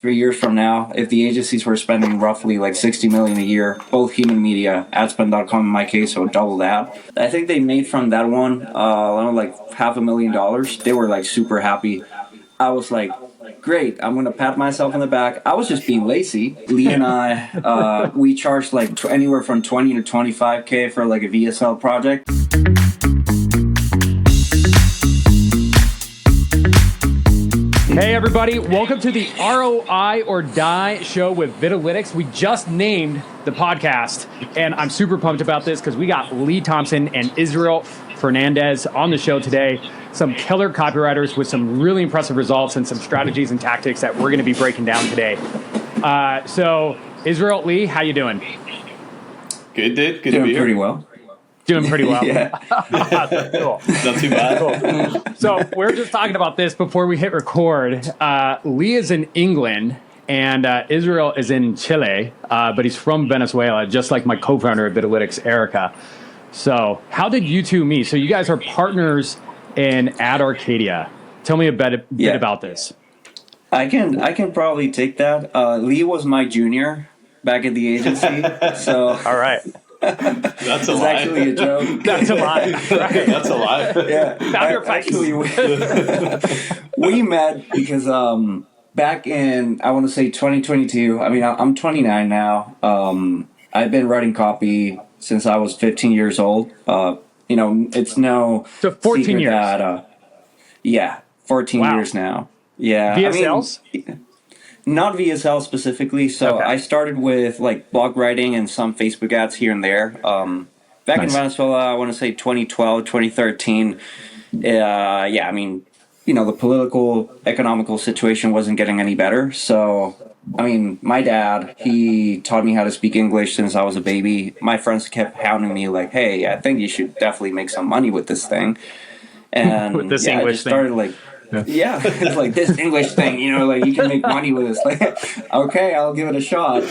3 years from now, if the agencies were spending roughly like 60 million a year, both human media, adspend.com in my case, so double that. I think they made from that one, like $500,000. They were like super happy. I was like, great, I'm going to pat myself on the back. I was just being lazy. Lee and I, we charged like anywhere from 20 to 25K for like a VSL project. Hey everybody, welcome to the ROI or Die show with Vitalytics. We just named the podcast, and I'm super pumped about this because we got Lee Thompson and Israel Fernandez on the show today. Some killer copywriters with some really impressive results and some strategies and tactics that we're going to be breaking down today. So Israel, Lee, how you doing? Good, dude. Good to be here. Pretty well. Doing pretty well. Yeah. Cool. Not too bad. Cool. So we're just talking about this before we hit record. Lee is in England and Israel is in Chile, but he's from Venezuela, just like my co-founder at Vitalytics, Erica. So how did you two meet? So you guys are partners in Ad Arcadia. Tell me a bit about this. I can probably take that. Lee was my junior back at the agency. So all right. That's a it's lie. actually a joke. That's a lie. Right. That's a lie. Yeah. Found your face. Actually, we met because back in, I want to say 2022. I mean, I'm 29 now. I've been writing copy since I was 15 years old. It's no So 14 secret years. That, 14 Wow. years now. Yeah. VSLs? Not VSL specifically. So Okay. I started with like blog writing and some Facebook ads here and there. Back in Nice. Venezuela, I want to say 2012, 2013. The political, economical situation wasn't getting any better. So, my dad, he taught me how to speak English since I was a baby. My friends kept hounding me like, hey, I think you should definitely make some money with this thing. And With this I English just started thing. it's like this English thing, you can make money with this. Like, okay, I'll give it a shot.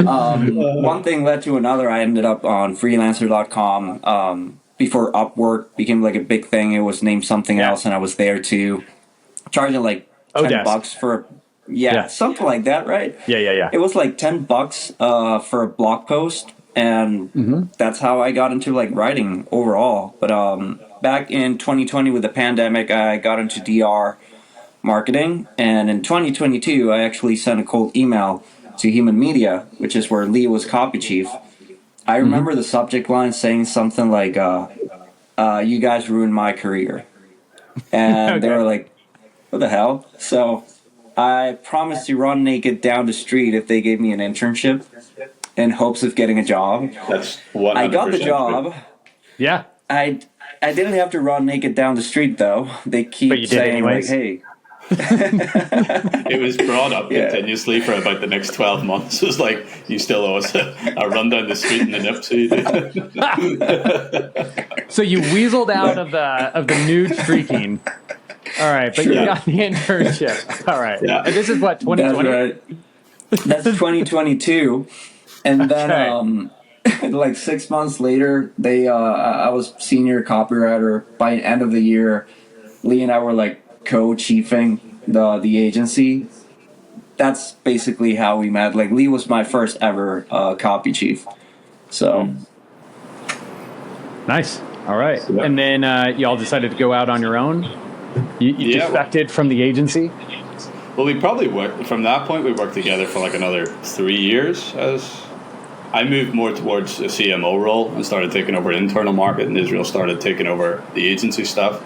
One thing led to another. I ended up on Freelancers.com. Before Upwork became like a big thing, it was named something else, and I was there too, charging like $10 for something like that, right? Yeah. It was like $10 for a blog post, and that's how I got into like writing overall. But back in 2020 with the pandemic, I got into DR marketing, and in 2022, I actually sent a cold email to Human Media, which is where Lee was copy chief. I remember the subject line saying something like, you guys ruined my career. And they were like, what the hell? So I promised to run naked down the street if they gave me an internship in hopes of getting a job. That's 100%. I got the job. Yeah. I didn't have to run naked down the street, though. They keep saying, like, hey. It was brought up continuously for about the next 12 months. It was like, you still owe us a run down the street in the nip. So you weaseled out of the nude streaking. All right, but you got the internship. All right. Yeah. And this is what, 2020? That's right. That's 2022. And then, like 6 months later, I was senior copywriter. By the end of the year, Lee and I were like co-chiefing the agency. That's basically how we met. Like, Lee was my first ever copy chief. So Nice. All right. Yeah. And then y'all decided to go out on your own? You defected from the agency? Well, we probably worked, from that point, we worked together for like another 3 years. As I moved more towards a CMO role and started taking over internal market, and Israel started taking over the agency stuff.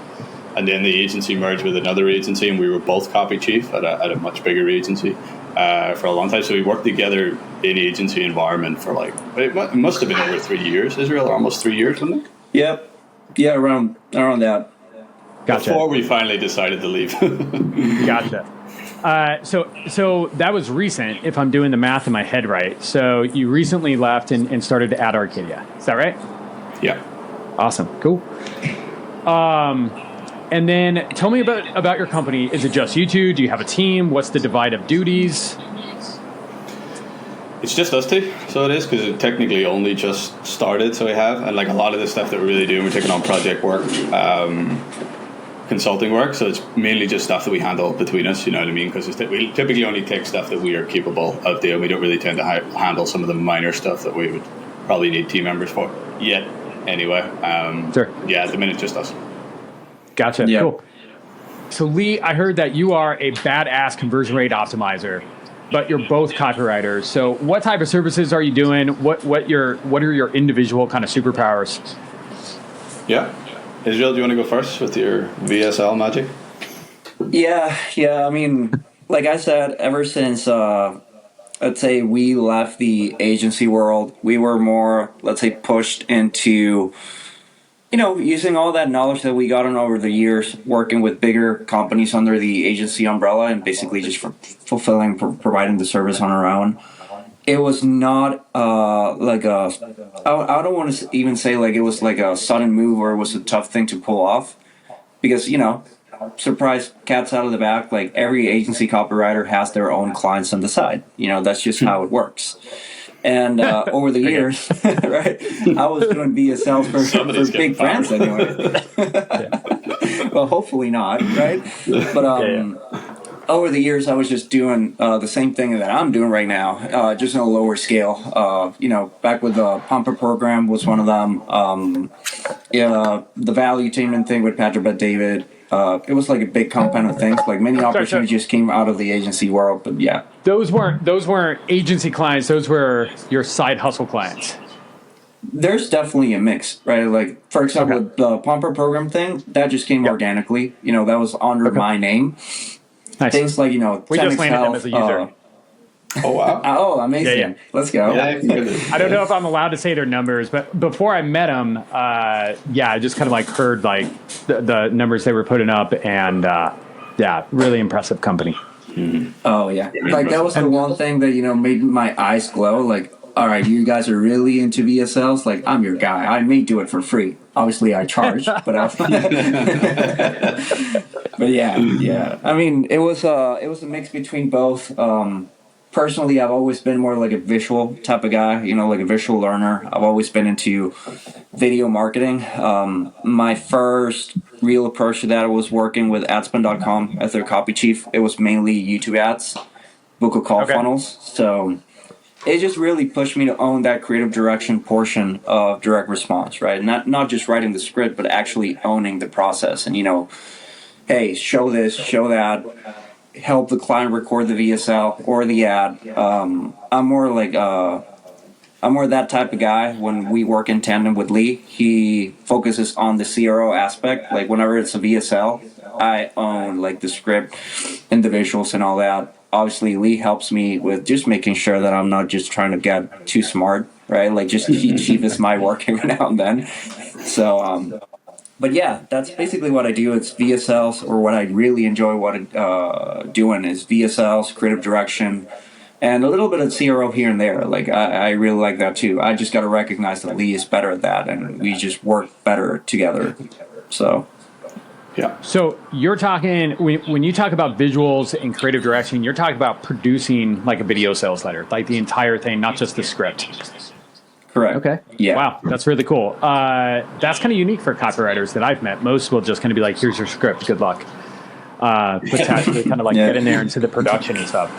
And then the agency merged with another agency, and we were both copy chief at a much bigger agency for a long time. So we worked together in agency environment for like, it must have been over 3 years, Israel, almost 3 years, wasn't it? Yep. Yeah, around that. Gotcha. Before we finally decided to leave. Gotcha. So that was recent, if I'm doing the math in my head right. So you recently left and started Ad Arcadia. Is that right? Yeah. Awesome. Cool. And then tell me about your company. Is it just you two? Do you have a team? What's the divide of duties? It's just us two, so it is, because it technically only just started, so we have, and like a lot of the stuff that we're really doing, we're taking on project work, consulting work, so it's mainly just stuff that we handle between us, you know what I mean? Because we typically only take stuff that we are capable of doing. We don't really tend to handle some of the minor stuff that we would probably need team members for yet. Anyway, Sure. Yeah, at the minute, just us. Gotcha. Yeah. Cool. So Lee, I heard that you are a badass conversion rate optimizer, but you're both copywriters. So what type of services are you doing? What are your individual kind of superpowers? Yeah. Israel, do you want to go first with your VSL magic? Yeah. I mean, like I said, ever since let's say we left the agency world, we were more, let's say, pushed into, using all that knowledge that we got on over the years, working with bigger companies under the agency umbrella and basically just providing the service on our own. It was not like I don't want to even say like it was like a sudden move or it was a tough thing to pull off, because, surprise, cats out of the bag, like every agency copywriter has their own clients on the side. That's just how it works. And over the years, right, I was doing VSLs for big brands anyway. Well, hopefully not, right? But over the years, I was just doing the same thing that I'm doing right now, just on a lower scale. Back with the Pumper program was one of them. The value teaming thing with Patrick Bet-David. It was like a big compound of things. Like many opportunities just came out of the agency world, but yeah. Those weren't agency clients. Those were your side hustle clients. There's definitely a mix, right? Like, for example, the Pumper program thing, that just came organically. That was under my name. Nice. Things like, we just landed him as a user. Oh, wow. Oh, amazing. Yeah. Let's go. Yeah, I don't know if I'm allowed to say their numbers, but before I met them, I just kind of like heard like the numbers they were putting up, and really impressive company. Mm-hmm. Oh, yeah. Like, that was the one thing that, made my eyes glow. Like, all right, you guys are really into VSLs? Like, I'm your guy. I may do it for free. Obviously, I charge, but but yeah. I mean, it was a mix between both. Personally, I've always been more like a visual type of guy, like a visual learner. I've always been into video marketing. My first real approach to that was working with adspin.com as their copy chief. It was mainly YouTube ads, book of call funnels. So it just really pushed me to own that creative direction portion of direct response, right? Not just writing the script, but actually owning the process. And, hey, show this, show that. Help the client record the VSL or the ad. I'm more that type of guy. When we work in tandem with Lee, he focuses on the CRO aspect. Like whenever it's a VSL, I own like the script and the visuals and all that. Obviously, Lee helps me with just making sure that I'm not just trying to get too smart, right? Like just cheap is my work every now and then. So, but yeah, that's basically what I do. It's VSLs, or what I really enjoy doing is VSLs, creative direction, and a little bit of CRO here and there. Like I really like that too. I just got to recognize that Lee is better at that, and we just work better together. So. Yeah. So you're talking, when you talk about visuals and creative direction, you're talking about producing like a video sales letter, like the entire thing, not just the script. Correct. Okay. Yeah. Wow, that's really cool. That's kind of unique for copywriters that I've met. Most will just kind of be like, here's your script, good luck. But to actually kind of like get in there into the production and stuff.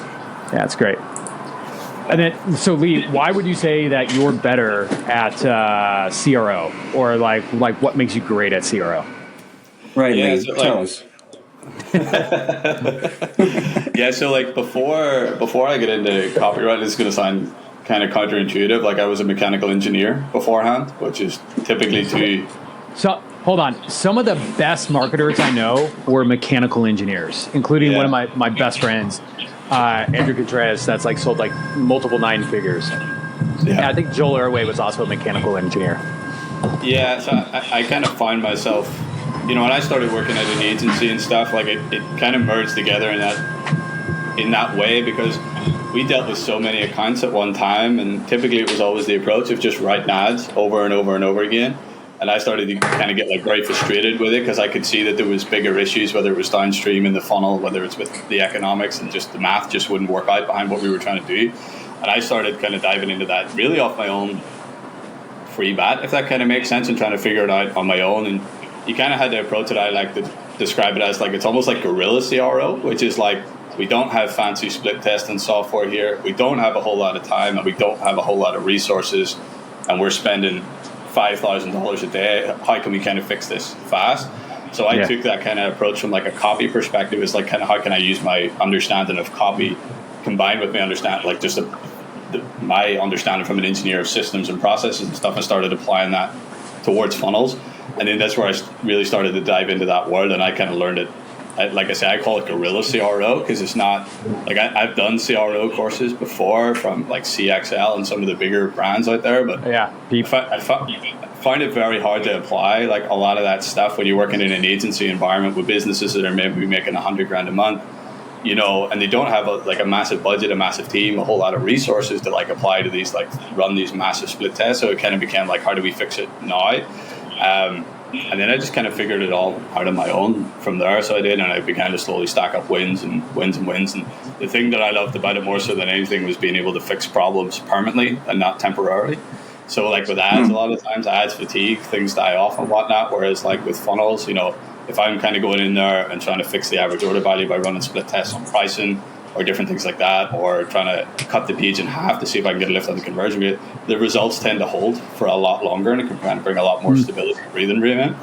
Yeah, it's great. And then, so Lee, why would you say that you're better at CRO, or like what makes you great at CRO? Right, yeah, Lee, so tell us. Yeah, so like before I get into copyright, it's going to sound kind of counterintuitive. Like I was a mechanical engineer beforehand, which is typically too. So hold on. Some of the best marketers I know were mechanical engineers, including one of my best friends, Andrew Contreras, that's like sold like multiple 9 figures. Yeah, I think Joel Irway was also a mechanical engineer. Yeah, so I kind of find myself, when I started working at an agency and stuff, like it kind of merged together in that way, because we dealt with so many accounts at one time, and typically it was always the approach of just writing ads over and over and over again. And I started to kind of get like very frustrated with it, because I could see that there was bigger issues, whether it was downstream in the funnel, whether it's with the economics, and just the math just wouldn't work out behind what we were trying to do. And I started kind of diving into that really off my own free bat, if that kind of makes sense, and trying to figure it out on my own. And you kind of had to approach it out like the describe it as like, it's almost like guerrilla CRO, which is like, we don't have fancy split testing software here. We don't have a whole lot of time, and we don't have a whole lot of resources, and we're spending $5,000 a day. How can we kind of fix this fast? So I took that kind of approach from like a copy perspective. Is like, kind of how can I use my understanding of copy combined with my understand, like just my understanding from an engineer of systems and processes and stuff. I started applying that towards funnels, and then that's where I really started to dive into that world, and I kind of learned it. Like I say, I call it guerrilla CRO, because it's not like I've done CRO courses before from like CXL and some of the bigger brands out there, but I find it very hard to apply like a lot of that stuff when you're working in an agency environment with businesses that are maybe making $100,000 a month, you know, and they don't have a massive budget, a massive team, a whole lot of resources to like apply to these, like run these massive split tests. So it kind of became like, how do we fix it now? And then I just kind of figured it all out on my own from there. So I did, and I began to slowly stack up wins and wins and wins. And the thing that I loved about it more so than anything was being able to fix problems permanently and not temporarily. So like with ads, a lot of times ads fatigue, things die off and whatnot. Whereas like with funnels, you know, if I'm kind of going in there and trying to fix the average order value by running split tests on pricing or different things like that, or trying to cut the page in half to see if I can get a lift on the conversion rate, the results tend to hold for a lot longer, and it can kind of bring a lot more stability and breathing room in.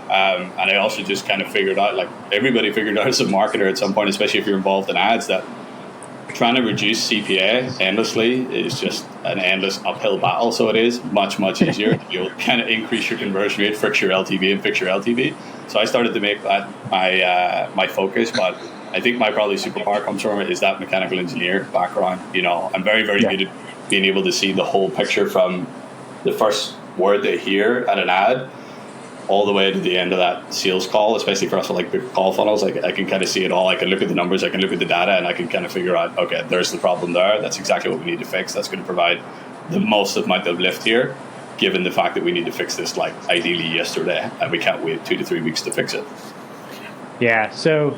And I also just kind of figured out, like everybody figured out as a marketer at some point, especially if you're involved in ads, that trying to reduce CPA endlessly is just an endless uphill battle. So it is much, much easier. You'll kind of increase your conversion rate, fix your LTV, and fix your LTV. So I started to make that my focus. But I think my probably superpower comes from it is that mechanical engineer background. You know, I'm very, very good at being able to see the whole picture from the first word they hear at an ad all the way to the end of that sales call, especially for us with like big call funnels. Like I can kind of see it all. I can look at the numbers, I can look at the data, and I can kind of figure out, okay, there's the problem there. That's exactly what we need to fix. That's going to provide the most amount of lift here, given the fact that we need to fix this like ideally yesterday, and we can't wait 2 to 3 weeks to fix it. Yeah, so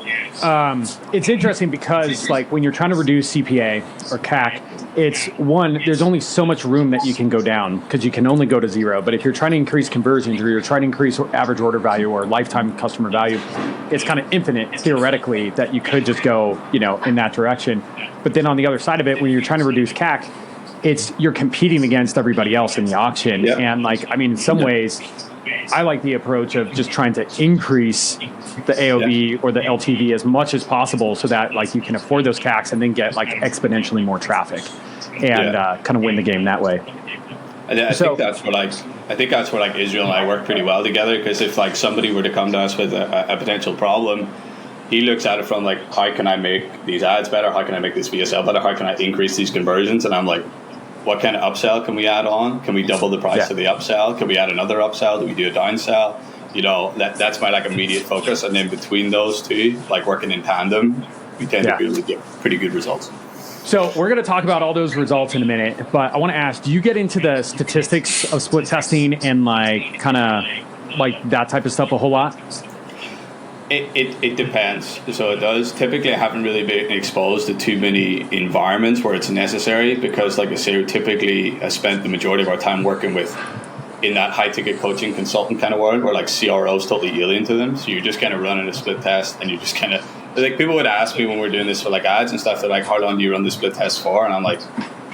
it's interesting because like when you're trying to reduce CPA or CAC, it's one, there's only so much room that you can go down because you can only go to zero. But if you're trying to increase conversions or you're trying to increase average order value or lifetime customer value, it's kind of infinite theoretically that you could just go, you know, in that direction. But then on the other side of it, when you're trying to reduce CAC, it's you're competing against everybody else in the auction. Yep. And like, I mean, in some ways, I like the approach of just trying to increase the AOV or the LTV as much as possible so that like you can afford those CACs and then get like exponentially more traffic and kind of win the game that way. I think that's where like Israel and I work pretty well together, because if like somebody were to come to us with a potential problem, he looks at it from like, how can I make these ads better? How can I make this VSL better? How can I increase these conversions? And I'm like, what kind of upsell can we add on? Can we double the price of the upsell? Can we add another upsell? Do we do a downsell? You know, that's my like immediate focus. And then between those two, like working in tandem, we tend to really get pretty good results. So we're going to talk about all those results in a minute, but I want to ask, do you get into the statistics of split testing and like kind of like that type of stuff a whole lot? It depends. So it does. Typically, I haven't really been exposed to too many environments where it's necessary, because, like I say, typically I spent the majority of our time working with in that high-ticket coaching consultant kind of world where like CRO is totally alien to them. So you're just kind of running a split test, and you just kind of like, people would ask me when we're doing this for like ads and stuff, they're like, how long do you run the split test for? And I'm like,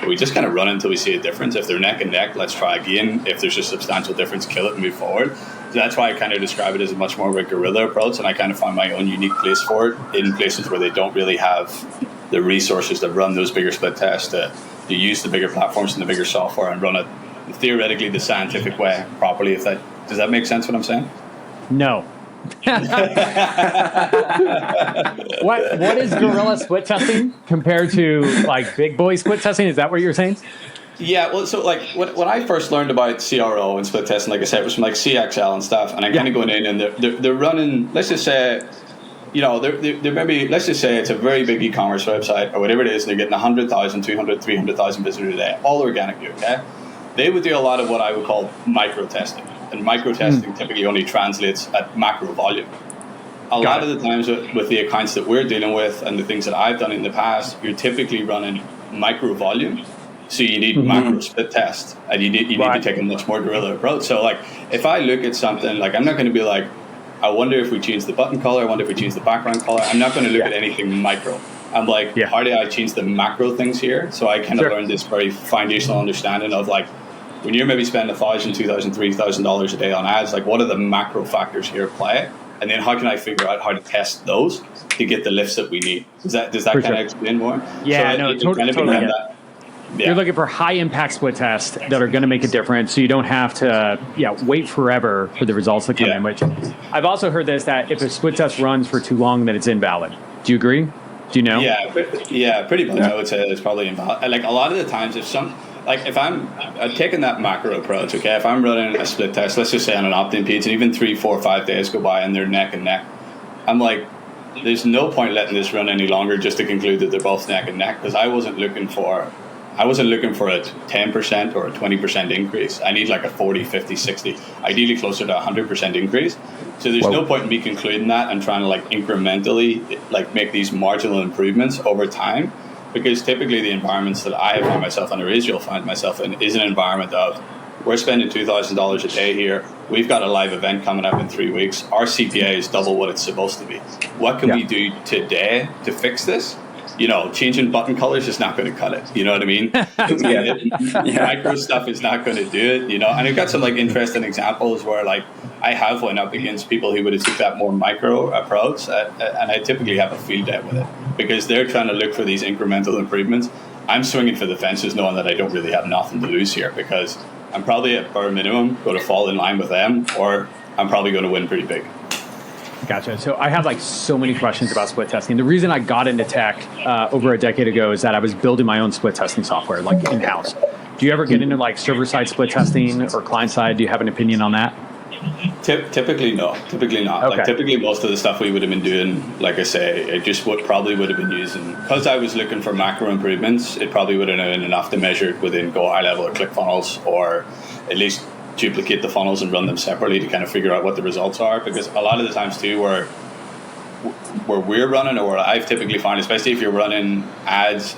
we just kind of run until we see a difference. If they're neck and neck, let's try again. If there's a substantial difference, kill it and move forward. So that's why I kind of describe it as a much more of a guerrilla approach, and I kind of find my own unique place for it in places where they don't really have the resources to run those bigger split tests, to use the bigger platforms and the bigger software and run it theoretically the scientific way properly. Does that make sense what I'm saying? No. What is guerrilla split testing compared to like big boy split testing? Is that what you're saying? Yeah, well, so like when I first learned about CRO and split testing, like I said, it was from like CXL and stuff, and I'm kind of going in and they're running, let's just say, you know, they're maybe, let's just say it's a very big e-commerce website or whatever it is, and they're getting 100,000, 200, 300,000 visitors a day, all organically, okay? They would do a lot of what I would call micro testing, and micro testing typically only translates at macro volume. A lot of the times with the accounts that we're dealing with and the things that I've done in the past, you're typically running micro volume. So you need macro split test, and you need to take a much more guerrilla approach. So like if I look at something, like I'm not going to be like, I wonder if we change the button color. I wonder if we change the background color. I'm not going to look at anything micro. I'm like, how do I change the macro things here? So I kind of learned this very foundational understanding of like, when you're maybe spending $1,000, $2,000, $3,000 a day on ads, like what are the macro factors here at play? And then how can I figure out how to test those to get the lifts that we need? Does that kind of explain more? Yeah, so totally. You're looking for high impact split tests that are going to make a difference, so you don't have to wait forever for the results to come in. Which I've also heard this, that if a split test runs for too long, then it's invalid. Do you agree? Do you know? Yeah, pretty much. I would say it's probably invalid. Like a lot of the times, if I'm taking that macro approach, okay, if I'm running a split test, let's just say on an opt-in page, and even 3, 4, 5 days go by and they're neck and neck, I'm like, there's no point letting this run any longer just to conclude that they're both neck and neck, because I wasn't looking for a 10% or a 20% increase. I need like a 40, 50, 60, ideally closer to 100% increase. So there's no point in me concluding that and trying to like incrementally like make these marginal improvements over time, because typically the environments that I have found myself in, or Israel find myself in, is an environment of, we're spending $2,000 a day here. We've got a live event coming up in 3 weeks. Our CPA is double what it's supposed to be. What can we do today to fix this? You know, changing button colors is not going to cut it. You know what I mean? Micro stuff is not going to do it. You know, and I've got some like interesting examples where like I have went up against people who would have took that more micro approach, and I typically have a field day with it because they're trying to look for these incremental improvements. I'm swinging for the fences, knowing that I don't really have nothing to lose here, because I'm probably at bare minimum going to fall in line with them, or I'm probably going to win pretty big. Gotcha. So I have like so many questions about split testing. The reason I got into tech over a decade ago is that I was building my own split testing software, like in-house. Do you ever get into like server-side split testing or client-side? Do you have an opinion on that? Typically, no. Typically not. Okay. Like typically, most of the stuff we would have been doing, like I say, it just probably would have been using, because I was looking for macro improvements. It probably wouldn't have been enough to measure it within Go High Level or ClickFunnels, or at least duplicate the funnels and run them separately to kind of figure out what the results are. Because a lot of the times too, where we're running, or I've typically found, especially if you're running ads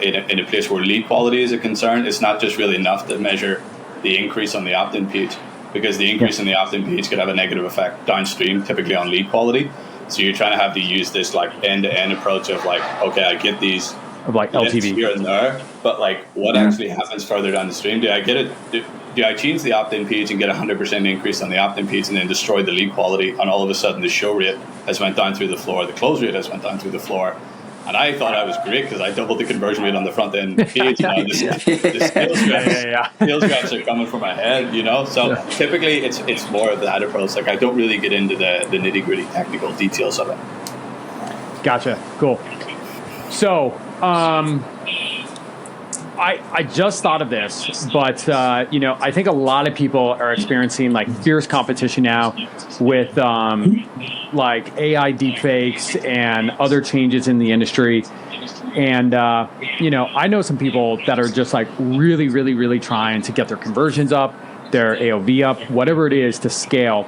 in a place where lead quality is a concern, it's not just really enough to measure the increase on the opt-in page, because the increase in the opt-in page could have a negative effect downstream, typically on lead quality. So you're trying to have to use this like end-to-end approach of like, okay, I get these of like LTV here and there, but like what actually happens further down the stream? Do I get it? Do I change the opt-in page and get 100% increase on the opt-in page and then destroy the lead quality, and all of a sudden the show rate has went down through the floor, the close rate has went down through the floor, and I thought I was great because I doubled the conversion rate on the front end page. You know, the sales reps are coming from my head, you know. So typically it's more of that approach. Like I don't really get into the nitty-gritty technical details of it. Gotcha. Cool. So I just thought of this, but I think a lot of people are experiencing like fierce competition now with like AI deepfakes and other changes in the industry. And I know some people that are just like really, really, really trying to get their conversions up, their AOV up, whatever it is to scale.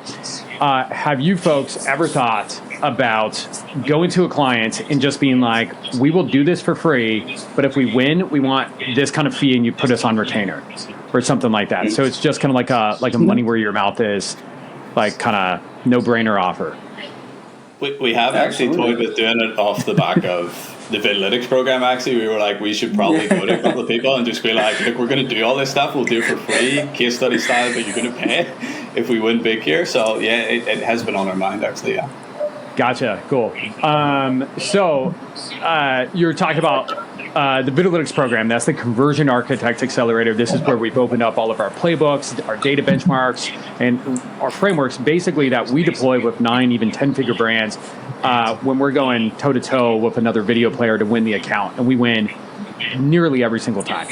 Have you folks ever thought about going to a client and just being like, we will do this for free, but if we win, we want this kind of fee and you put us on retainer or something like that? So it's just kind of like a money where your mouth is, like kind of no-brainer offer. We have actually toyed with doing it off the back of the Vidlytics program. Actually, we were like, we should probably go to a couple of people and just be like, look, we're going to do all this stuff. We'll do it for free, case study style, but you're going to pay if we win big here. So yeah, it has been on our mind actually. Yeah. Gotcha. Cool. So you're talking about the Vidlytics program. That's the Conversion Architect Accelerator. This is where we've opened up all of our playbooks, our data benchmarks, and our frameworks, basically that we deploy with 9, even 10-figure brands when we're going toe-to-toe with another video player to win the account. And we win nearly every single time.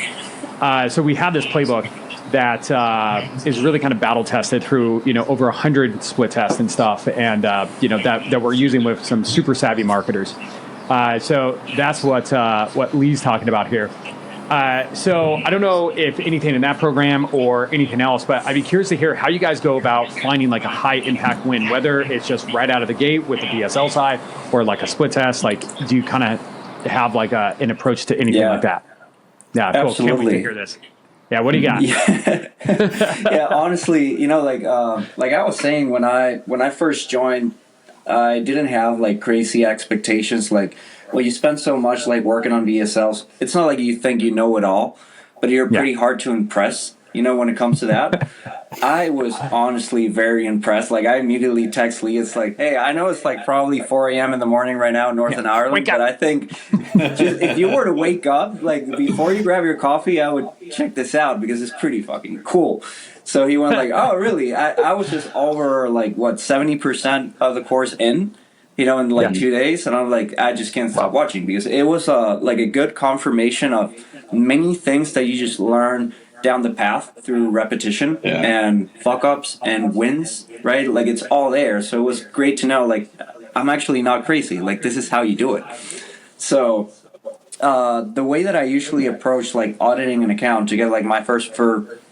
So we have this playbook that is really kind of battle tested through over 100 split tests and stuff, and that we're using with some super savvy marketers. So that's what Lee's talking about here. So I don't know if anything in that program or anything else, but I'd be curious to hear how you guys go about finding like a high impact win, whether it's just right out of the gate with the VSL side or like a split test. Like, do you kind of have like an approach to anything like that? Yeah, cool. Absolutely. Can't wait to hear this. Yeah, what do you got? Yeah, honestly, like I was saying, when I first joined, I didn't have like crazy expectations. Like, well, you spend so much like working on VSLs. It's not like you think you know it all, but you're pretty hard to impress. When it comes to that. I was honestly very impressed. Like, I immediately text Lee. It's like, hey, I know it's like probably 4 a.m. in the morning right now in Northern Ireland, but I think just, if you were to wake up, like, before you grab your coffee, I would check this out because it's pretty fucking cool. So he went like, oh, really? I was just over, like, 70% of the course in, in like 2 days. And I'm like, I just can't stop watching because it was like a good confirmation of many things that you just learn down the path through repetition and fuck ups and wins, right? Like, it's all there. So it was great to know, like, I'm actually not crazy. Like, this is how you do it. So the way that I usually approach like auditing an account to get like my first,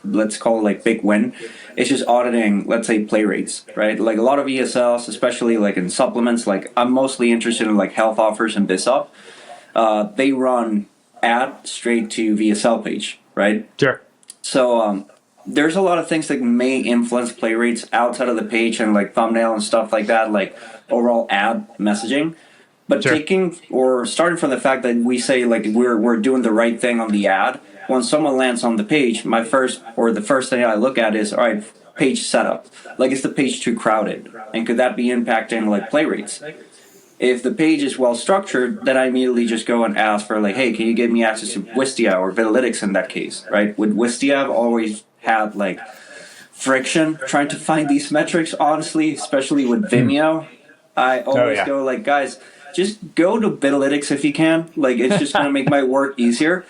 let's call it like big win, is just auditing, let's say, play rates, right? Like, a lot of VSLs, especially like in supplements, like I'm mostly interested in like health offers and BizUp. They run ad straight to VSL page, right? Sure. So there's a lot of things that may influence play rates outside of the page and like thumbnail and stuff like that, like overall ad messaging. But starting from the fact that we say like we're doing the right thing on the ad, when someone lands on the page, the first thing I look at is, all right, page setup. Like, is the page too crowded? And could that be impacting like play rates? If the page is well structured, then I immediately just go and ask for like, hey, can you give me access to Wistia or Vitalytics in that case, right? With Wistia, I've always had like friction trying to find these metrics, honestly, especially with Vimeo. I always go like, guys, just go to Vitalytics if you can. Like, it's just going to make my work easier.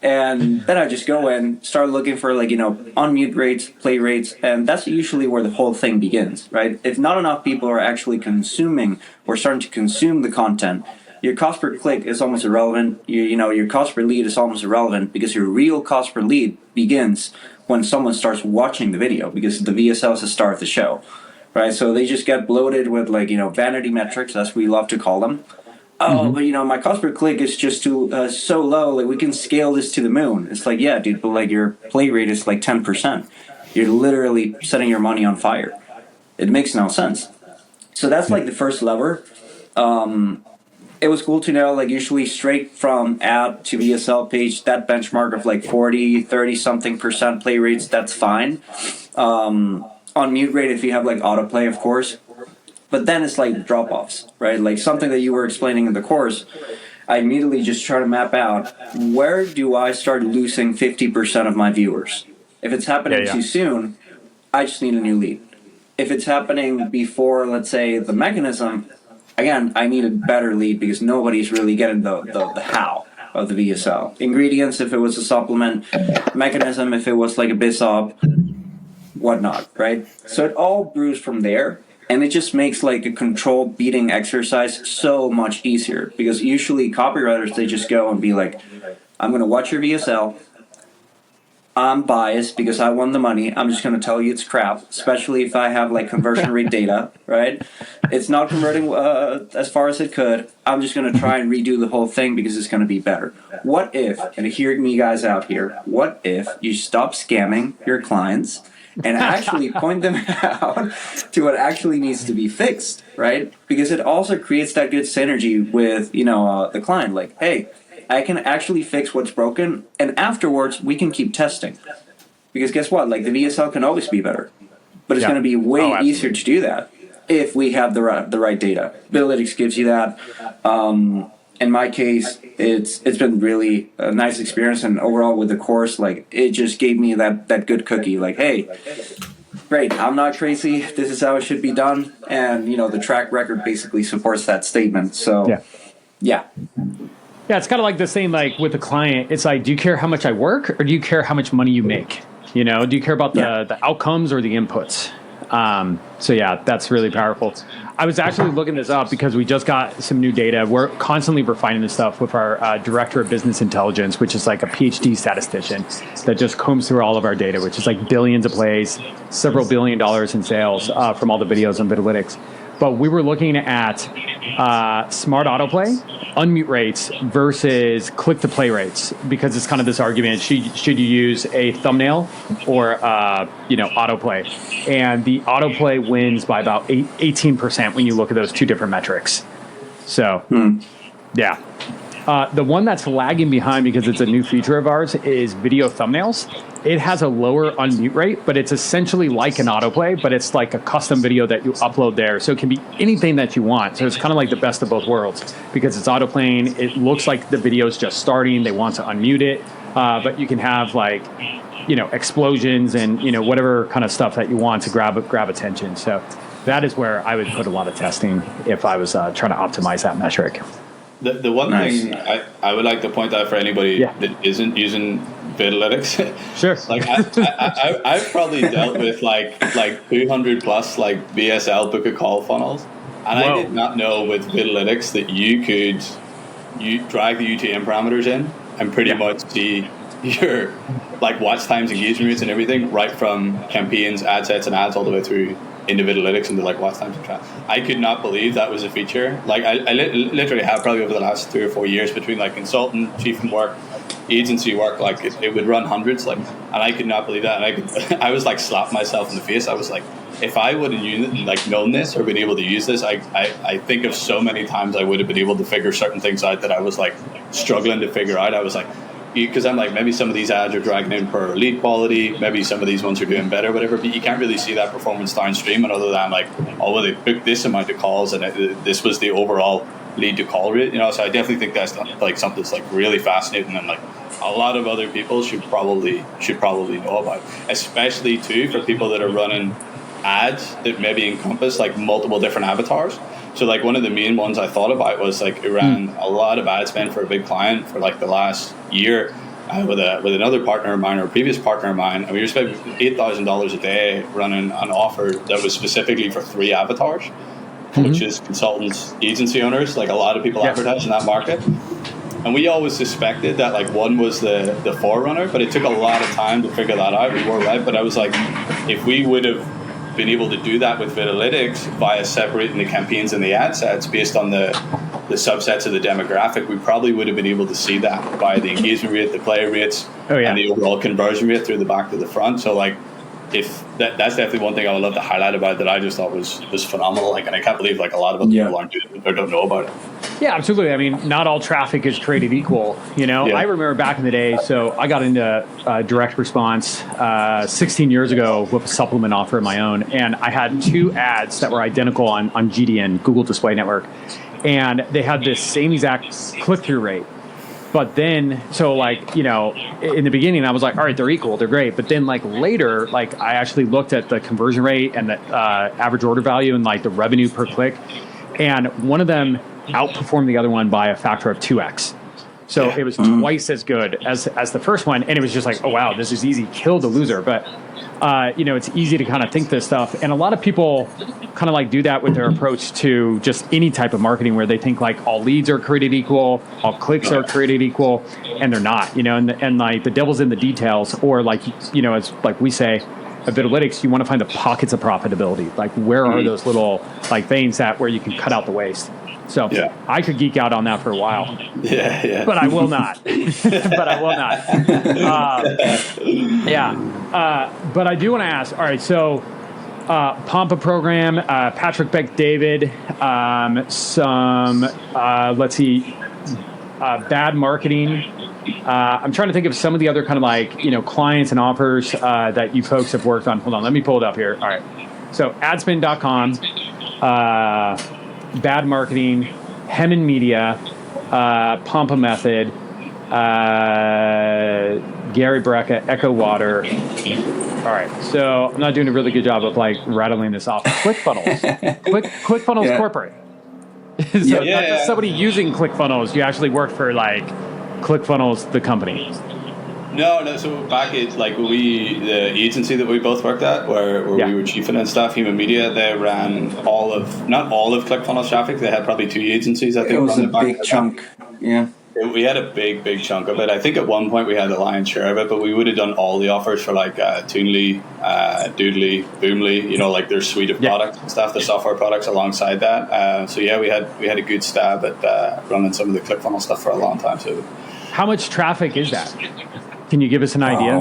And then I just go in, start looking for like, unmute rates, play rates, and that's usually where the whole thing begins, right? If not enough people are actually consuming or starting to consume the content, your cost per click is almost irrelevant. Your cost per lead is almost irrelevant because your real cost per lead begins when someone starts watching the video, because the VSL is the star of the show, right? So they just get bloated with like, vanity metrics, as we love to call them. Oh, but my cost per click is just too so low. Like, we can scale this to the moon. It's like, yeah, dude, but like your play rate is like 10%. You're literally setting your money on fire. It makes no sense. So that's like the first lever. It was cool to know, like, usually straight from ad to VSL page, that benchmark of like 40, 30 something percent play rates, that's fine. On mute rate, if you have like autoplay, of course. But then it's like drop-offs, right? Like something that you were explaining in the course, I immediately just try to map out, where do I start losing 50% of my viewers? If it's happening too soon, I just need a new lead. If it's happening before, let's say, the mechanism, again, I need a better lead because nobody's really getting the how of the VSL. Ingredients, if it was a supplement. Mechanism, if it was like a BizUp, whatnot, right? So it all brews from there. And it just makes like a control beating exercise so much easier, because usually copywriters, they just go and be like, I'm going to watch your VSL. I'm biased because I won the money. I'm just going to tell you it's crap, especially if I have like conversion rate data, right? It's not converting as far as it could. I'm just going to try and redo the whole thing because it's going to be better. What if, and hear me guys out here, what if you stop scamming your clients and actually point them out to what actually needs to be fixed, right? Because it also creates that good synergy with, the client. Like, hey, I can actually fix what's broken, and afterwards we can keep testing. Because guess what? Like, the VSL can always be better, but it's going to be way easier to do that if we have the right data. Vitalytics gives you that. In my case, it's been really a nice experience, and overall with the course, like, it just gave me that good cookie. Like, hey, great, I'm not crazy. This is how it should be done, and the track record basically supports that statement. So, yeah. Yeah, it's kind of like the same, like with the client. It's like, do you care how much I work, or do you care how much money you make? Do you care about the outcomes or the inputs? So yeah, that's really powerful. I was actually looking this up because we just got some new data. We're constantly refining this stuff with our director of business intelligence, which is like a PhD statistician that just combs through all of our data, which is like billions of plays, several $1 billion in sales from all the videos on Vitalytics. but we were looking at smart autoplay, unmute rates versus click to play rates, because it's kind of this argument: should you use a thumbnail or autoplay? And the autoplay wins by about 18% when you look at those two different metrics. So, yeah. The one that's lagging behind because it's a new feature of ours is video thumbnails. It has a lower unmute rate, but it's essentially like an autoplay, but it's like a custom video that you upload there. So it can be anything that you want. So it's kind of like the best of both worlds because it's autoplaying. It looks like the video's just starting. They want to unmute it, but you can have explosions and, whatever kind of stuff that you want to grab attention. So that is where I would put a lot of testing if I was trying to optimize that metric. The one thing I would like to point out for anybody that isn't using Vitalytics, sure. I've probably dealt with like 200 plus VSL book a call funnels, and I did not know with Vitalytics that you drag the UTM parameters in and pretty much see your watch times, engagement rates, and everything right from campaigns, ad sets, and ads all the way through into Vitalytics into watch times and track. I could not believe that was a feature. I literally have probably over the last 3 or 4 years between consultant, chief and work, agency work, it would run hundreds, and I could not believe that. And I was slapping myself in the face. I was like, if I would have known this or been able to use this, I think of so many times I would have been able to figure certain things out that I was struggling to figure out. I was because I'm maybe some of these ads are dragging in per lead quality, maybe some of these ones are doing better, whatever, but you can't really see that performance downstream, and other than they booked this amount of calls and this was the overall lead to call rate, so I definitely think that's something that's really fascinating and a lot of other people should probably know about, especially too for people that are running ads that maybe encompass multiple different avatars. So one of the main ones I thought about was it ran a lot of ad spend for a big client for the last year with another partner of mine or a previous partner of mine, and we were spending $8,000 a day running an offer that was specifically for 3 avatars, which is consultants, agency owners, a lot of people advertise in that market. And we always suspected that one was the forerunner, but it took a lot of time to figure that out. We were right, but I was if we would have been able to do that with Vitalytics via separating the campaigns and the ad sets based on the subsets of the demographic, we probably would have been able to see that by the engagement rate, the play rates, and the overall conversion rate through the back to the front. So if that's definitely one thing I would love to highlight about it that I just thought was phenomenal. And I can't believe a lot of other people aren't doing it or don't know about it. Yeah, absolutely. I mean, not all traffic is created equal. I remember back in the day, so I got into direct response 16 years ago with a supplement offer of my own. And I had 2 ads that were identical on GDN, Google Display Network. And they had this same exact click-through rate. But then, in the beginning, I was all right, they're equal, they're great. But then, later, I actually looked at the conversion rate and the average order value and, the revenue per click. And one of them outperformed the other one by a factor of 2x. So it was twice as good as the first one. And it was just oh, wow, this is easy, kill the loser. But, it's easy to kind of think this stuff. And a lot of people kind of do that with their approach to just any type of marketing where they think all leads are created equal, all clicks are created equal, and they're not, and the devil's in the details, or as we say at Vitalytics, you want to find the pockets of profitability. Where are those little veins where you can cut out the waste? So I could geek out on that for a while. Yeah. But I will not. But I do want to ask, all right, so Pampa program, Patrick Beck David, let's see, bad marketing. I'm trying to think of some of the other kind of clients and offers that you folks have worked on. Hold on, let me pull it up here. All right. So adspin.com, bad marketing, Hemin Media, Pampa Method, Gary Brecka, Echo Water. All right, so I'm not doing a really good job of rattling this off. ClickFunnels, ClickFunnels Corporate. So not just somebody using ClickFunnels. You actually work for ClickFunnels, the company. No. So back at the agency that we both worked at, where we were chiefing and stuff, Human Media, they ran not all of ClickFunnels traffic. They had probably 2 agencies. I think it was a big chunk. Yeah. we had a big chunk of it. I think at one point we had the lion's share of it, but we would have done all the offers for like Toonly, Doodly, Boomly, like their suite of products and stuff, the software products alongside that. So yeah, we had a good stab at running some of the ClickFunnels stuff for a long time too. How much traffic is that? Can you give us an idea?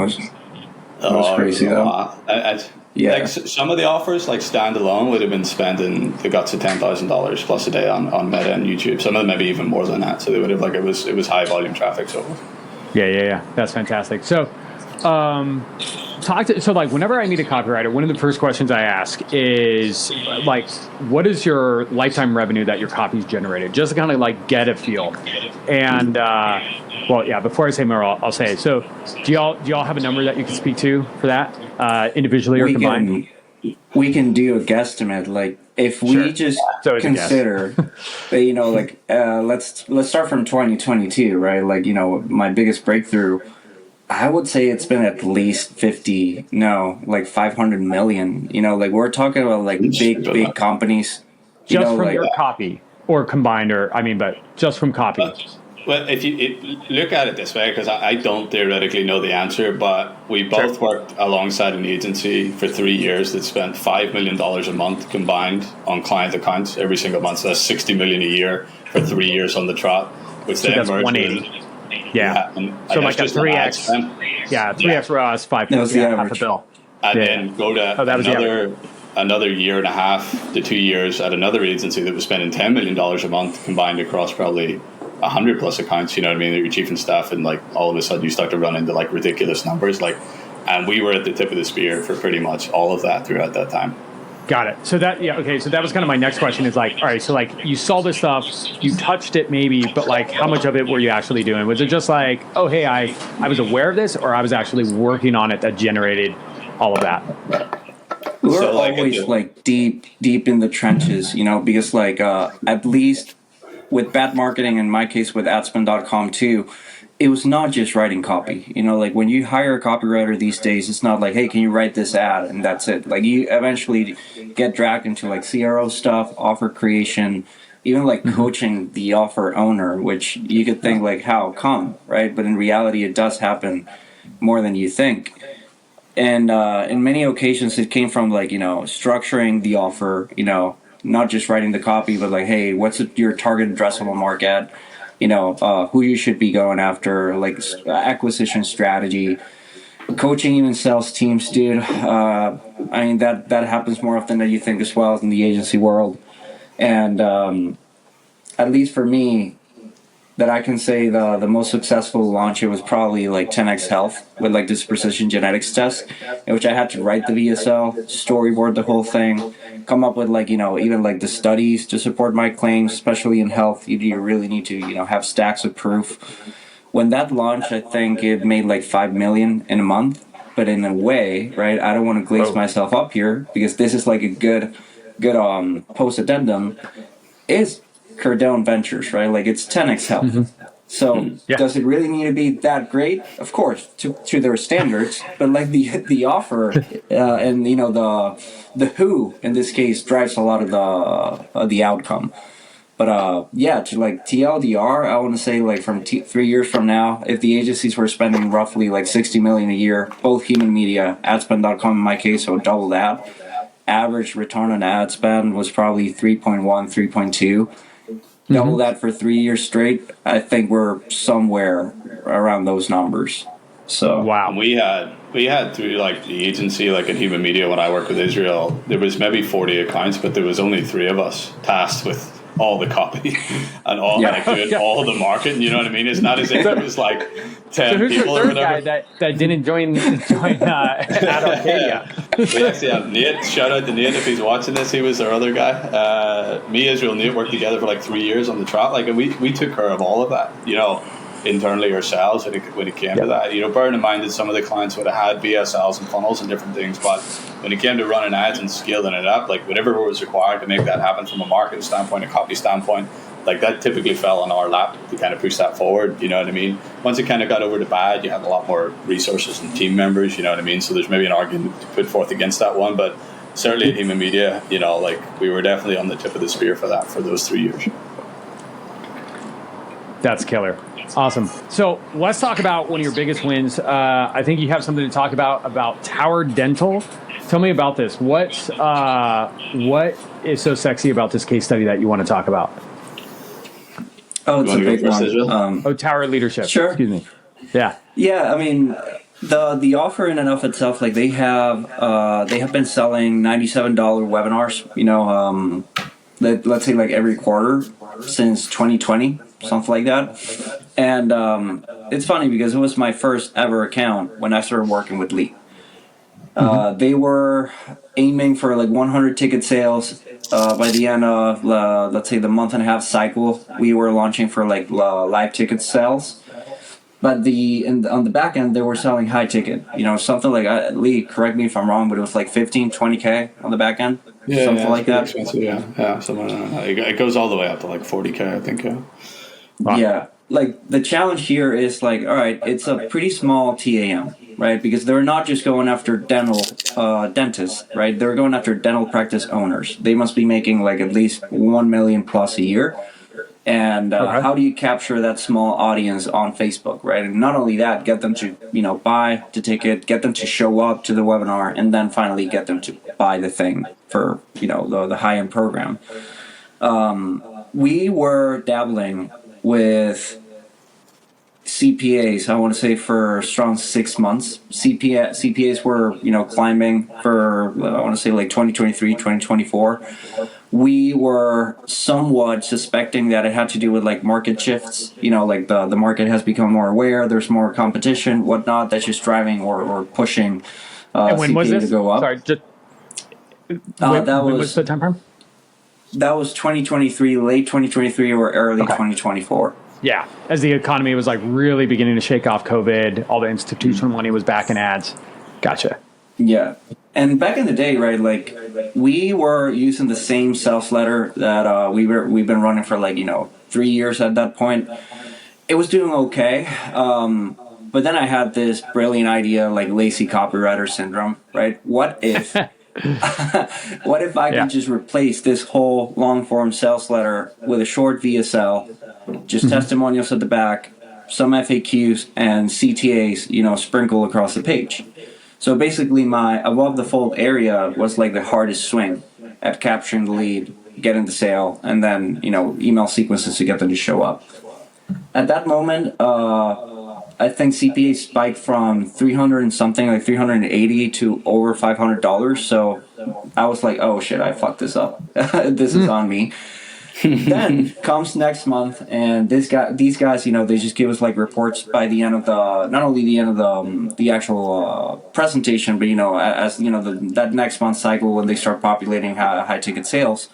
That was crazy though. Yeah. Like some of the offers, like standalone, would have been spending the guts of $10,000 plus a day on Meta and YouTube. Some of them maybe even more than that. So they would have it was high volume traffic. So yeah, that's fantastic. So whenever I meet a copywriter, one of the first questions I ask is like, what is your lifetime revenue that your copy's generated? Just to kind of like get a feel. And before I say more, I'll say it. So do y'all have a number that you can speak to for that, individually or combined? We can do a guesstimate. Like if we just consider, let's start from 2022, right? Like, my biggest breakthrough, I would say it's been at least 500 million. Like we're talking about like big companies. Just from your copy or combined, but just from copy. Well, if you look at it this way, because I don't theoretically know the answer, but we both worked alongside an agency for 3 years that spent $5 million a month combined on client accounts every single month. So that's $60 million a year for 3 years on the trot, which so that's 180. Yeah. So like a 3x. Yeah, 3x for us, 5 half a bill. And then go to another year and a half to 2 years at another agency that was spending $10 million a month combined across probably 100 plus accounts, that your chief and staff, and like all of a sudden you start to run into like ridiculous numbers, and we were at the tip of the spear for pretty much all of that throughout that time. Got it. So that so that was kind of my next question is like, all right, so like you saw this stuff, you touched it maybe, but like how much of it were you actually doing? Was it just like, oh hey, I was aware of this, or I was actually working on it that generated all of that? We're always like deep in the trenches, because like at least with bad marketing, in my case with adspend.com too, it was not just writing copy. Like when you hire a copywriter these days, it's not like, hey, can you write this ad? And that's it. Like you eventually get dragged into like CRO stuff, offer creation, even like coaching the offer owner, which you could think like, how come, right? But in reality, it does happen more than you think. And in many occasions, it came from like, structuring the offer, not just writing the copy, but like, hey, what's your target addressable market? Who you should be going after, like acquisition strategy, coaching even sales teams, dude. That happens more often than you think as well in the agency world. And at least for me, that I can say the most successful launch, it was probably like 10x Health with like this precision genetics test, in which I had to write the VSL, storyboard the whole thing, come up with like, even like the studies to support my claims, especially in health. You really need to, have stacks of proof. When that launched, I think it made like 5 million in a month, but in a way, right, I don't want to glaze myself up here because this is like a good post addendum, is Cardone Ventures, right? Like it's 10x Health. Mm-hmm. So does it really need to be that great? Of course, to their standards, but like the offer and the who in this case drives a lot of the outcome. But to like TLDR, I want to say like from 3 years from now, if the agencies were spending roughly like 60 million a year, both human media, adspend.com in my case, so double that. Average return on ad spend was probably 3.1, 3.2. Double that for 3 years straight, I think we're somewhere around those numbers. So wow, we had through like the agency, like in human media when I worked with Israel, there was maybe 40 accounts, but there was only 3 of us tasked with all the copy and all all the marketing. You know what I mean? It's not as if it was like 10 people or whatever. Guy that didn't join Ad Arcadia. We actually have Nate. Shout out to Nate if he's watching this. He was our other guy. Me, Israel, Nate worked together for like 3 years on the trot. Like, and we took care of all of that. Internally ourselves when it came to that. Bearing in mind that some of the clients would have had VSLs and funnels and different things, but when it came to running ads and scaling it up, like whatever was required to make that happen from a marketing standpoint, a copy standpoint, like that typically fell on our lap to kind of push that forward. You know what I mean? Once it kind of got over to bad, you have a lot more resources and team members. You know what I mean? So there's maybe an argument to put forth against that one, but certainly in human media, like we were definitely on the tip of the spear for that for those 3 years. That's killer. Awesome. So let's talk about one of your biggest wins. I think you have something to talk about Tower Dental. Tell me about this. What is so sexy about this case study that you want to talk about? Oh, it's a big one. Tower Leadership. Sure. Excuse me. Yeah. Yeah, I mean, the offer in and of itself, like they have been selling $97 webinars, let's say like every quarter since 2020, something like that. And it's funny because it was my first ever account when I started working with Lee. They were aiming for like 100 ticket sales. By the end of, let's say, the month and a half cycle, we were launching for like live ticket sales. But on the back end, they were selling high ticket. Something like, Lee, correct me if I'm wrong, but it was like 15, 20K on the back end. Something like that. Expensive, yeah. Something like that. It goes all the way up to like 40K, I think. Yeah. Wow. Yeah. Like the challenge here is like, all right, it's a pretty small TAM, right? Because they're not just going after dentists, right? They're going after dental practice owners. They must be making like at least 1 million plus a year. And how do you capture that small audience on Facebook, right? And not only that, get them to, buy the ticket, get them to show up to the webinar, and then finally get them to buy the thing for, the high-end program. We were dabbling with CPAs, I want to say, for a strong 6 months. CPAs were, climbing for, I want to say, like 2023, 2024. We were somewhat suspecting that it had to do with like market shifts, like the market has become more aware, there's more competition, whatnot, that's just driving or pushing and when CPA was this? to go up. Sorry, when was the time frame? That was 2023, late 2023 or early 2024. Yeah, as the economy was like really beginning to shake off COVID, all the institutional money was back in ads. Gotcha. Yeah. And back in the day, right, like we were using the same sales letter that we've been running for like, 3 years at that point. It was doing okay. But then I had this brilliant idea, like lazy copywriter syndrome, right? What if I could just replace this whole long form sales letter with a short VSL, just testimonials at the back, some FAQs and CTAs, sprinkle across the page. So basically my above the fold area was like the hardest swing at capturing the lead, getting the sale, and then, email sequences to get them to show up. At that moment, I think CPA spiked from 300 and something, like 380 to over $500. So I was like, oh shit, I fucked this up. This is on me. Then comes next month, and these guys, they just give us like reports by the end of not only the end of the actual presentation, but as that next month cycle when they start populating high ticket sales,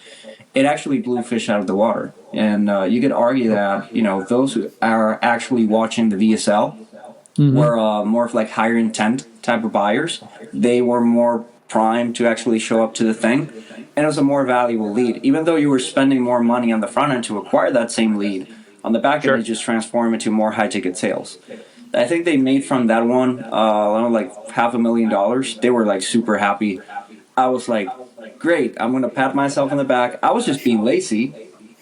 it actually blew fish out of the water. And you could argue that those who are actually watching the VSL were more of like higher intent type of buyers. They were more primed to actually show up to the thing. And it was a more valuable lead. Even though you were spending more money on the front end to acquire that same lead, on the back end, it just transformed into more high-ticket sales. I think they made from that one, like $500,000. They were like super happy. I was like, great, I'm going to pat myself on the back. I was just being lazy,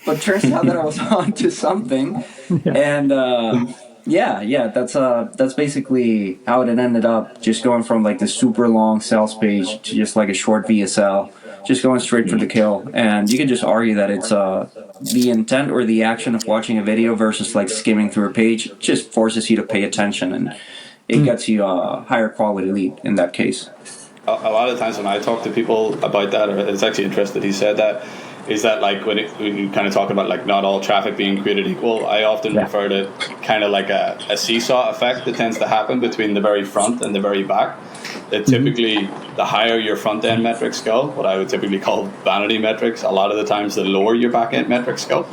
but turns out that I was on to something. And that's basically how it ended up, just going from like the super long sales page to just like a short VSL. Just going straight for the kill. And you can just argue that it's the intent or the action of watching a video versus like skimming through a page just forces you to pay attention, and it gets you a higher quality lead in that case. A lot of times when I talk to people about that, or it's actually interesting that he said that, is that like when you kind of talk about like not all traffic being created equal, I often refer to kind of like a seesaw effect that tends to happen between the very front and the very back. That typically the higher your front end metrics go, what I would typically call vanity metrics, a lot of the times the lower your back end metrics go.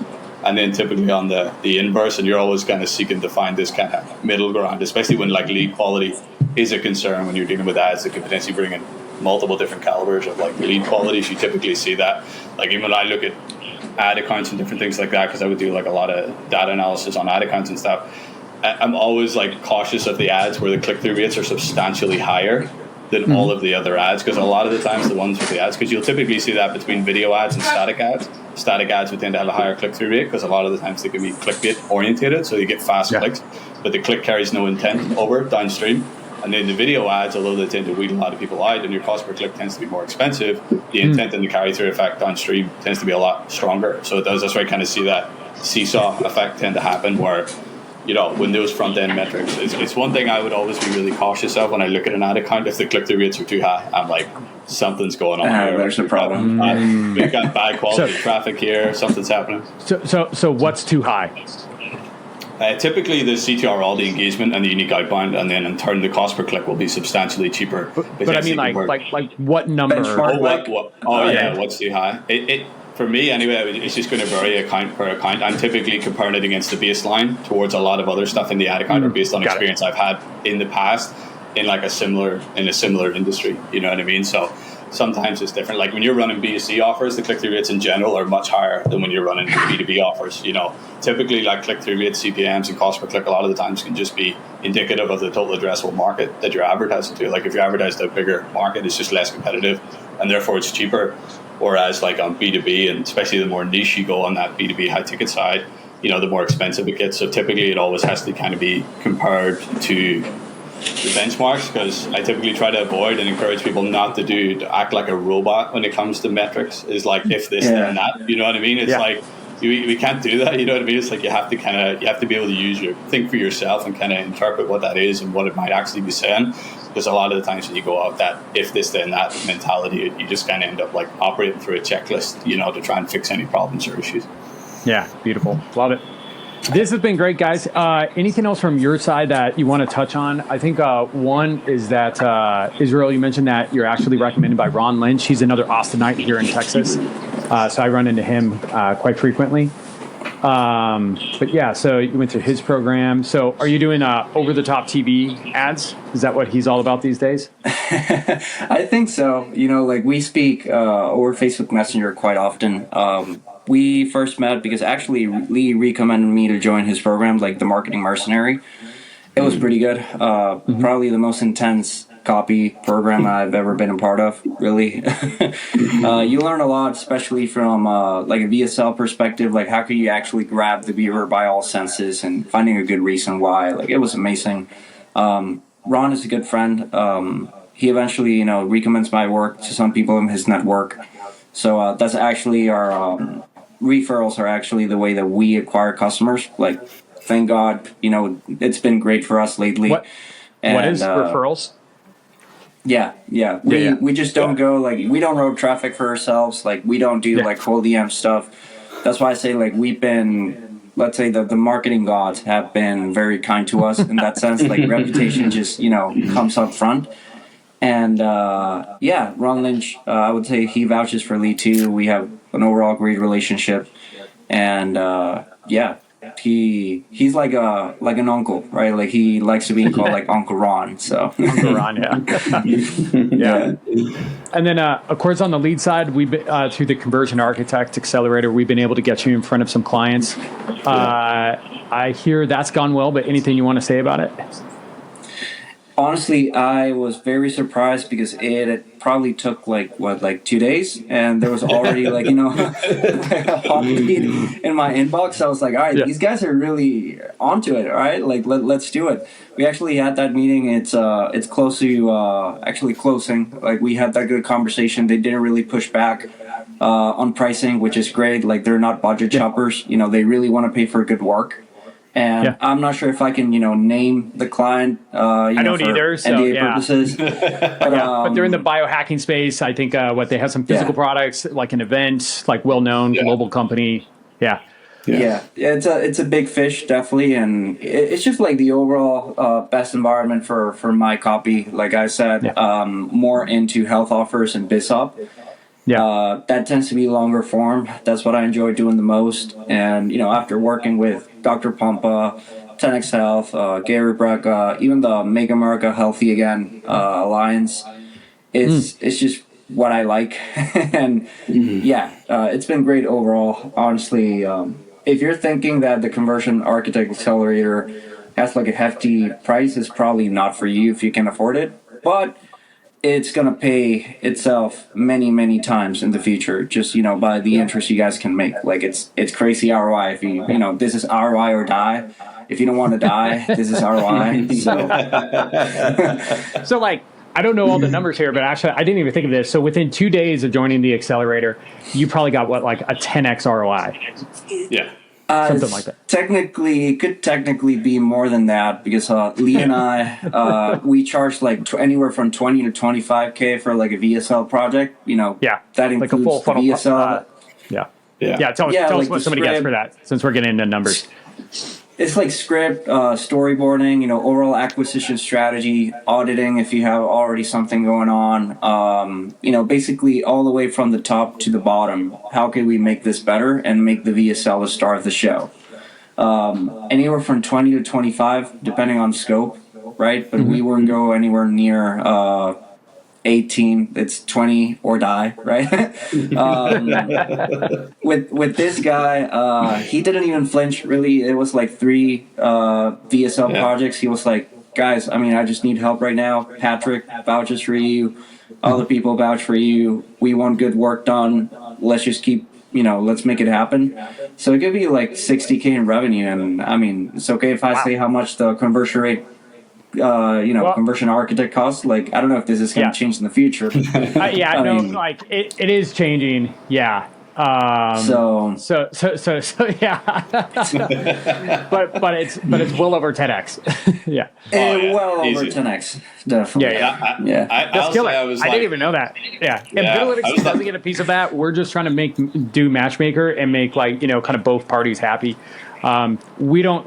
And then typically on the inverse, and you're always kind of seeking to find this kind of middle ground, especially when like lead quality is a concern when you're dealing with ads that could potentially bring in multiple different calibers of like lead qualities. You typically see that, like even when I look at ad accounts and different things like that, because I would do like a lot of data analysis on ad accounts and stuff, I'm always like cautious of the ads where the click-through rates are substantially higher than all of the other ads, because a lot of the times the ones with the ads, because you'll typically see that between video ads and static ads, static ads would tend to have a higher click-through rate because a lot of the times they can be clickbait orientated, so you get fast clicks, but the click carries no intent over downstream. And then the video ads, although they tend to weed a lot of people out and your cost per click tends to be more expensive, the intent and the carry-through effect downstream tends to be a lot stronger. So it does, that's why I kind of see that seesaw effect tend to happen where, you know, when those front-end metrics, it's one thing I would always be really cautious of when I look at an ad account. If the click-through rates are too high, I'm like, something's going on here. There's a problem. We've got bad quality traffic here. Something's happening. So what's too high? Typically, the CTR, all the engagement and the unique outbound, and then in turn, the cost per click will be substantially cheaper. But I mean, like what number? What's too high? It for me anyway. It's just going to vary account per account. I'm typically comparing it against the baseline towards a lot of other stuff in the ad account, or based on experience I've had in the past in like a similar industry. You know what I mean? So sometimes it's different. Like when you're running B2C offers, the click-through rates in general are much higher than when you're running B2B offers. You know, typically like click-through rates, CPMs, and cost per click a lot of the times can just be indicative of the total addressable market that you're advertising to. Like if you advertise to a bigger market, it's just less competitive and therefore it's cheaper. Whereas like on B2B, and especially the more niche you go on that B2B high ticket side, you know, the more expensive it gets. So typically it always has to kind of be compared to the benchmarks, because I typically try to avoid and encourage people not to act like a robot when it comes to metrics. Is like if this then that, you know what I mean? It's like we can't do that, you know what I mean? It's like you have to be able to think for yourself and kind of interpret what that is and what it might actually be saying. Because a lot of the times when you go out that if this then that mentality, you just kind of end up like operating through a checklist, you know, to try and fix any problems or issues. Yeah, beautiful, love it. This has been great, guys. Anything else from your side that you want to touch on? I think one is that, Israel, you mentioned that you're actually recommended by Ron Lynch. He's another Austinite here in Texas. So I run into him quite frequently. But yeah, so you went through his program. So are you doing over-the-top TV ads? Is that what he's all about these days? I think so. You know, like we speak over Facebook Messenger quite often. We first met because actually Lee recommended me to join his program, like the Marketing Mercenary. It was pretty good. Probably the most intense copy program I've ever been a part of, really. You learn a lot, especially from like a VSL perspective, like how can you actually grab the viewer by all senses and finding a good reason why. Like it was amazing. Ron is a good friend. He eventually, you know, recommends my work to some people in his network. So that's actually our referrals are actually the way that we acquire customers. Like, thank God, you know, it's been great for us lately. What is referrals? Yeah. We just don't go, like, we don't road traffic for ourselves. Like, we don't do, like, cold DM stuff. That's why I say, like, we've been, let's say the marketing gods have been very kind to us in that sense. Like, reputation just, you know, comes up front. And, Ron Lynch, I would say he vouches for Lee, too. We have an overall great relationship. And, he's like an uncle, right? Like he likes to be called like Uncle Ron. So Uncle Ron, yeah. And then, of course, on the lead side, we've been, through the Conversion Architect Accelerator, we've been able to get you in front of some clients. I hear that's gone well, but anything you want to say about it? Honestly, I was very surprised because it probably took like 2 days, and there was already like, you know, a hot lead in my inbox. I was like, all right, these guys are really onto it. All right, like let's do it. We actually had that meeting. It's close to actually closing. Like we had that good conversation. They didn't really push back on pricing, which is great. Like they're not budget shoppers. You know, they really want to pay for good work. And I'm not sure if I can, you know, name the client. I don't either. So, NDA purposes. But they're in the biohacking space. I think they have some physical products, like an event, like well-known global company. Yeah. It's a big fish, definitely, and it's just like the overall best environment for my copy. Like I said, more into health offers and BizOp. That tends to be longer form. That's what I enjoy doing the most. And, you know, after working with Dr. Pompa, 10X Health, Gary Brecka, even the Make America Healthy Again Alliance, it's just what I like. And it's been great overall. Honestly, if you're thinking that the Conversion Architect Accelerator has like a hefty price, it's probably not for you if you can afford it. But it's going to pay itself many, many times in the future, just, by the interest you guys can make. Like, it's crazy ROI. If this is ROI or die. If you don't want to die, this is ROI. So like, I don't know all the numbers here, but actually I didn't even think of this. So within 2 days of joining the accelerator, you probably got like a 10x ROI. Yeah. Something like that. It could technically be more than that, because Lee and I, we charge like anywhere from 20 to 25K for like a VSL project. Yeah, that includes like a full the funnel. VSL. Tell us what somebody gets for that, since we're getting into numbers. It's like script, storyboarding, overall acquisition strategy, auditing if you have already something going on, basically all the way from the top to the bottom. How can we make this better and make the VSL the star of the show? Anywhere from 20 to 25, depending on scope, right? But we wouldn't go anywhere near 18. It's 20 or die, right? With this guy, he didn't even flinch, really. It was like 3 VSL projects. He was like, guys, I just need help right now. Patrick vouches for you. Other people vouch for you. We want good work done. Let's just keep, let's make it happen. So it could be like 60K in revenue. And it's okay if I say how much the conversion rate conversion architect costs. Like, I don't know if this is going to change in the future. It is changing. Yeah. So yeah. but it's well over 10x. Yeah. Well easy. over 10x. Definitely. Yeah. That's killer. I didn't even know that. Yeah. And Vitalytics doesn't get a piece of that. We're just trying to do matchmaker and make kind of both parties happy. We don't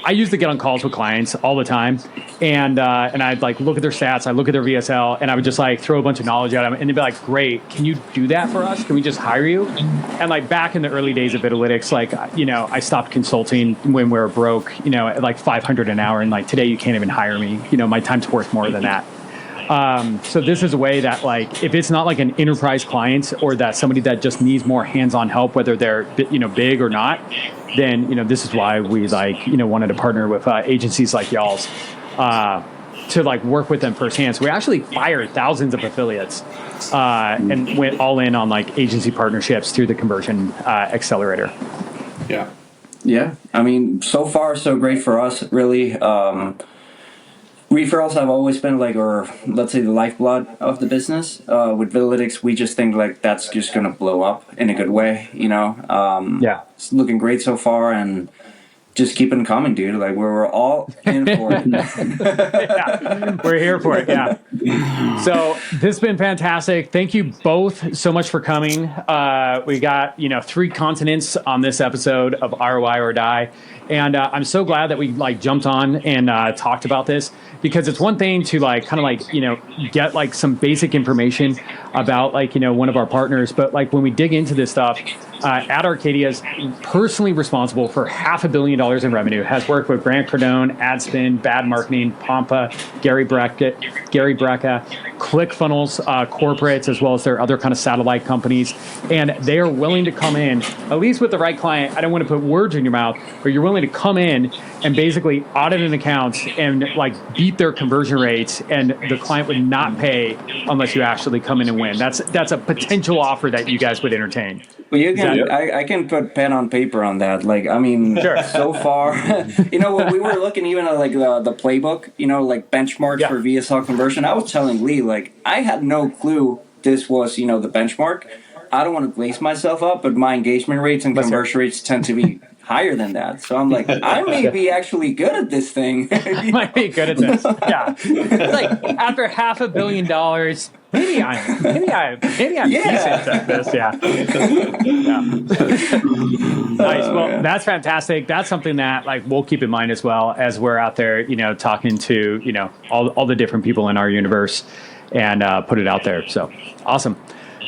I used to get on calls with clients all the time, and I'd look at their stats, I look at their VSL, and I would just throw a bunch of knowledge at them, and they'd be like, "Great, can you do that for us? Can we just hire you?" And back in the early days of Vitalytics, I stopped consulting when we were broke, at 500 an hour, and today you can't even hire me. My time's worth more than that. So this is a way that if it's not an enterprise client, or that somebody that just needs more hands-on help, whether they're big or not, then this is why we wanted to partner with agencies like y'all's to work with them firsthand. So we actually fired thousands of affiliates and went all in on agency partnerships through the conversion accelerator. Yeah. So far so great for us, really. Referrals have always been or let's say the lifeblood of the business. With Vitalytics, we just think that's just going to blow up in a good way, It's looking great so far, and just keep it coming, dude. We're all in for it. Yeah, we're here for it. Yeah. So this has been fantastic. Thank you both so much for coming. We got 3 continents on this episode of ROI or Die, and I'm so glad that we jumped on and talked about this, because it's one thing to get some basic information about one of our partners, but when we dig into this stuff, Ad Arcadia is personally responsible for $500 million in revenue, has worked with Grant Cardone, AdSpin, Bad Marketing, Pampa, Gary Brecka, ClickFunnels, corporates, as well as their other kind of satellite companies. And they are willing to come in, at least with the right client. I don't want to put words in your mouth, but you're willing to come in and basically audit an account and beat their conversion rates, and the client would not pay unless you actually come in and win. That's a potential offer that you guys would entertain. Well, you can. I can put pen on paper on that. Sure. So far, when we were looking even at the playbook, benchmarks for VSL conversion, I was telling Lee, I had no clue this was, the benchmark. I don't want to lace myself up, but my engagement rates and conversion rates tend to be higher than that. So I'm I may be actually good at this thing. Might be good at this. Yeah. It's after $500 million, maybe I'm decent at this. Yeah. Nice. Well, that's fantastic. That's something that we'll keep in mind as well as we're out there, talking to, all the different people in our universe, and put it out there. So awesome.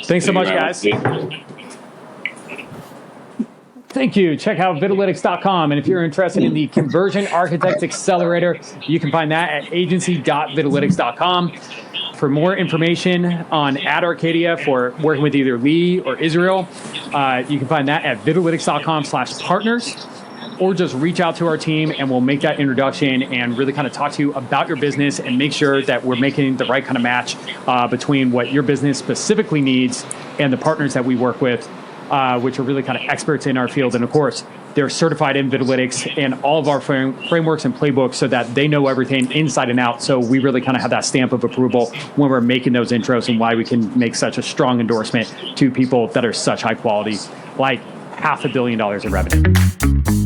Thanks so much, guys. Thank you. Check out Vitalytics.com. And if you're interested in the Conversion Architect Accelerator, you can find that at agency.vitalytics.com. For more information on Ad Arcadia for working with either Lee or Israel, you can find that at vitalytics.com/partners. or just reach out to our team and we'll make that introduction and really kind of talk to you about your business and make sure that we're making the right kind of match between what your business specifically needs and the partners that we work with, which are really kind of experts in our field. And of course, they're certified in Vitalytics and all of our frameworks and playbooks so that they know everything inside and out. So we really kind of have that stamp of approval when we're making those intros and why we can make such a strong endorsement to people that are such high quality, like $500 million in revenue.